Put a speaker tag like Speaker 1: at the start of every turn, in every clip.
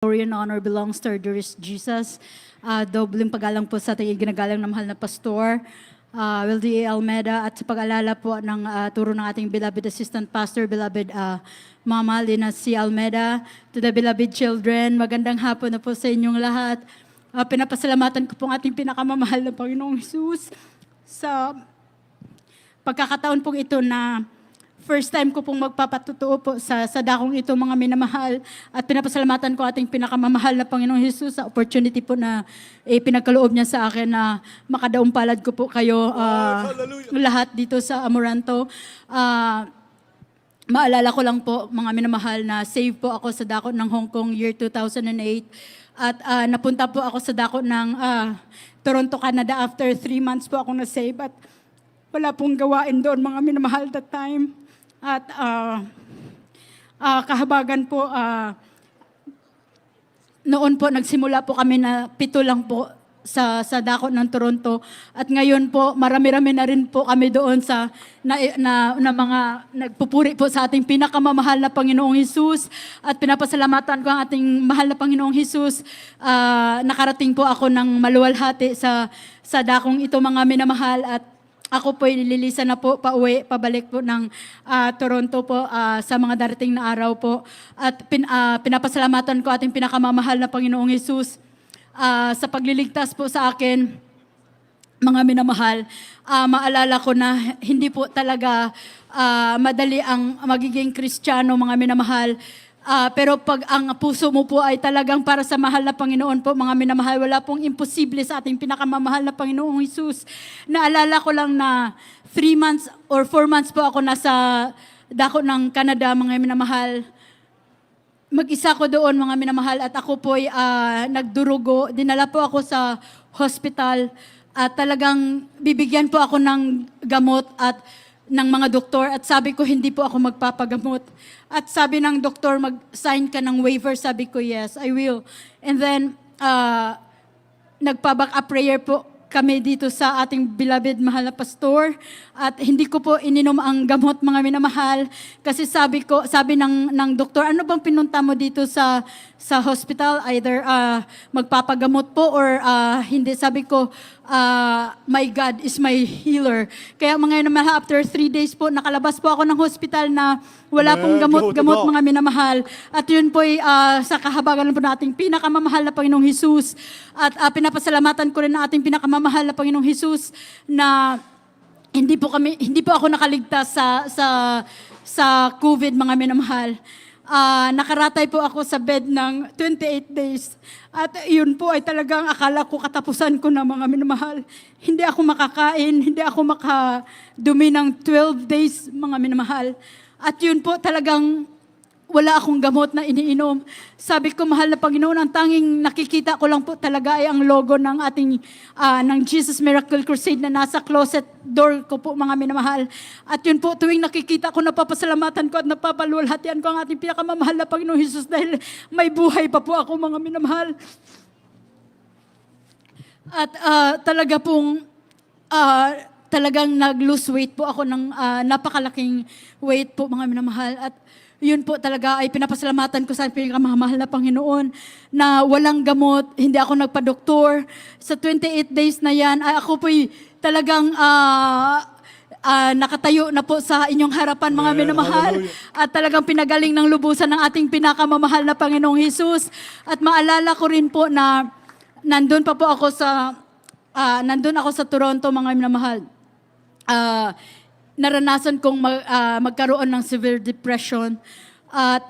Speaker 1: Glory and honor belongs to our dearest Jesus. Dobleng paggalang po sa ating ginagalang na mahal na pastor, Will D. Almeida, at sa pag-alala po ng turo ng ating beloved assistant pastor, beloved Mama Lina C. Almeida. To the beloved children, magandang hapon na po sa inyong lahat. Pinapasalamatan ko po ang ating pinakamamahal na Panginoong Jesus sa pagkakataon pong ito na first time ko pong magpapatutuo po sa dakong ito, mga minamahal. At pinapasalamatan ko ating pinakamamahal na Panginoong Jesus sa opportunity po na pinagkaloob niya sa akin na makadaumpalad ko po kayo lahat dito sa Amoranto. Maalala ko lang po, mga minamahal, na save po ako sa dako ng Hong Kong year 2008. At napunta po ako sa dako ng Toronto, Canada after 3 months po ako na-save. At wala pong gawain doon, mga minamahal, that time. At kahabagan po, noon po nagsimula po kami na 7 lang po sa dako ng Toronto. At ngayon po, marami-rami na rin po kami doon sa na mga nagpupuri po sa ating pinakamamahal na Panginoong Hesus. At pinapasalamatan ko ang ating mahal na Panginoong Hesus. Nakarating po ako ng maluwalhati sa dakong ito, mga minamahal. At ako po nililisan na po pabalik po ng Toronto po sa mga darating na araw po. At pinapasalamatan ko ating pinakamamahal na Panginoong Hesus sa pagliligtas po sa akin, mga minamahal. Maalala ko na hindi po talaga madali ang magiging Kristiyano, mga minamahal. Pero pag ang puso mo po ay talagang para sa mahal na Panginoon po, mga minamahal, wala pong imposible sa ating pinakamamahal na Panginoong Hesus. Naalala ko lang na 3 months or 4 months po ako nasa dako ng Canada, mga minamahal. Mag-isa ko doon, mga minamahal, at ako po ay nagdurugo. Dinala po ako sa hospital at talagang bibigyan po ako ng gamot at ng mga doktor, at sabi ko hindi po ako magpapagamot. At sabi ng doktor, mag-sign ka ng waiver. Sabi ko, yes, I will. And then, nagpa-back up prayer po kami dito sa ating beloved mahal na pastor. At hindi ko po ininom ang gamot, mga minamahal. Kasi sabi ng doktor, ano bang pinunta mo dito sa hospital? Either magpapagamot po or hindi. Sabi ko, my God is my healer. Kaya mga minamahal, after 3 days po, nakalabas po ako ng hospital na wala pong gamot, mga minamahal. At yun po ay sa kahabagan po nating pinakamamahal na Panginoong Hesus. At pinapasalamatan ko rin na ating pinakamamahal na Panginoong Hesus na hindi po ako nakaligtas sa COVID, mga minamahal. Nakaratay po ako sa bed ng 28 days. At yun po ay talagang akala ko katapusan ko na, mga minamahal. Hindi ako makakain, hindi ako makadumi ng 12 days, mga minamahal. At yun po talagang wala akong gamot na iniinom. Sabi ko, mahal na Panginoon, ang tanging nakikita ko lang po talaga ay ang logo ng ating ng Jesus Miracle Crusade na nasa closet door ko po, mga minamahal. At yun po, tuwing nakikita ko, napapasalamatan ko at napapaluwalhatian ko ang ating pinakamamahal na Panginoong Jesus dahil may buhay pa po ako, mga minamahal. At talaga pong talagang nag-lose weight po ako ng napakalaking weight po, mga minamahal. At yun po talaga ay pinapasalamatan ko sa pinakamamahal na Panginoon na walang gamot, hindi ako nagpa-doktor. Sa 28 days na yan, ako po'y talagang nakatayo na po sa inyong harapan, mga minamahal. At talagang pinagaling ng lubusan ng ating pinakamamahal na Panginoong Hesus. At maalala ko rin po na nandun ako sa Toronto, mga minamahal. Naranasan kong magkaroon ng severe depression at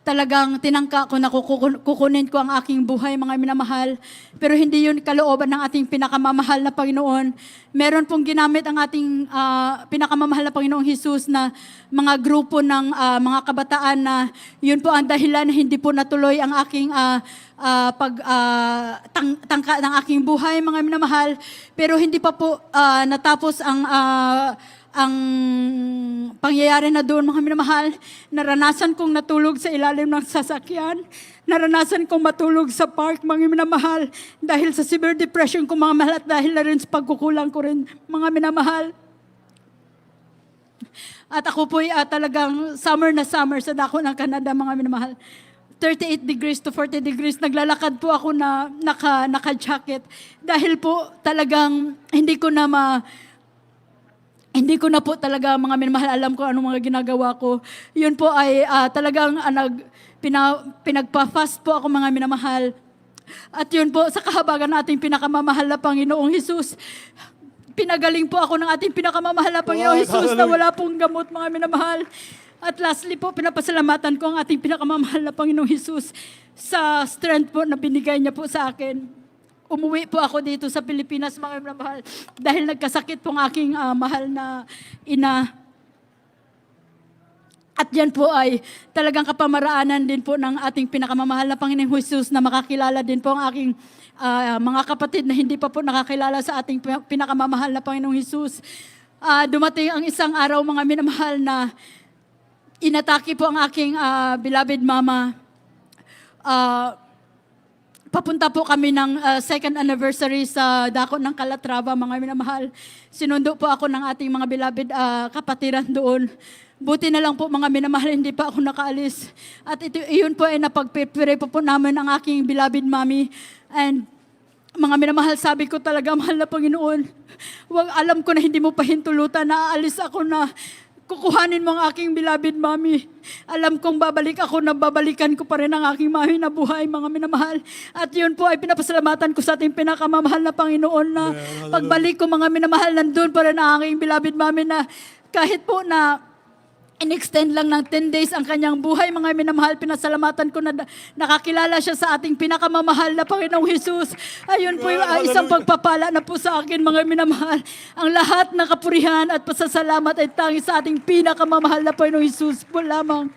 Speaker 1: talagang tinangka ko na kukunin ko ang aking buhay, mga minamahal. Pero hindi yun kalooban ng ating pinakamamahal na Panginoon. Meron pong ginamit ang ating pinakamamahal na Panginoong Hesus na mga grupo ng mga kabataan na yun po ang dahilan na hindi po natuloy ang aking tangka ng aking buhay, mga minamahal. Pero hindi pa po natapos ang pangyayari na doon, mga minamahal. Naranasan kong natulog sa ilalim ng sasakyan. Naranasan kong matulog sa park, mga minamahal. Dahil sa severe depression ko, mga mahal, at dahil na rin sa pagkukulang ko rin, mga minamahal. At ako po'y talagang summer na summer sa dako ng Canada, mga minamahal. 38 degrees to 40 degrees, naglalakad po ako na naka-jacket. Dahil po talagang hindi ko na po talaga mga minamahal alam ko anong mga ginagawa ko. Yun po ay talagang pinagpa-fast po ako mga minamahal. At yun po sa kahabagan ng ating pinakamamahal na Panginoong Hesus. Pinagaling po ako ng ating pinakamamahal na Panginoong Hesus na wala pong gamot mga minamahal. At lastly po, pinapasalamatan ko ang ating pinakamamahal na Panginoong Hesus sa strength po na binigay niya po sa akin. Umuwi po ako dito sa Pilipinas, mga minamahal, dahil nagkasakit po ang aking mahal na ina. At yan po ay talagang kapamaraanan din po ng ating pinakamamahal na Panginoong Hesus na makakilala din po ang aking mga kapatid na hindi pa po nakakilala sa ating pinakamamahal na Panginoong Hesus. Dumating ang isang araw, mga minamahal, na inatake po ang aking beloved mama. Papunta po kami ng second anniversary sa Dako ng Calatrava, mga minamahal. Sinundo po ako ng ating mga beloved kapatiran doon. Buti na lang po mga minamahal, hindi pa ako nakaalis. At iyon po ay napagpipire po namin ang aking beloved mommy. And mga minamahal, sabi ko talaga, mahal na Panginoon, alam ko na hindi mo pahintulutan, naaalis ako na kukuhanin mo ang aking beloved mommy. Alam kong babalik ako na babalikan ko pa rin ang aking mami na buhay, mga minamahal. At yun po ay pinapasalamatan ko sa ating pinakamamahal na Panginoon na pagbalik ko, mga minamahal, nandun pa rin ang aking beloved mommy na kahit po na in-extend lang ng 10 days ang kanyang buhay, mga minamahal, pinasalamatan ko na nakakilala siya sa ating pinakamamahal na Panginoong Hesus. Ayun po yung isang pagpapala na po sa akin, mga minamahal. Ang lahat ng kapurihan at pasasalamat ay tangi sa ating pinakamamahal na Panginoong Hesus po lamang.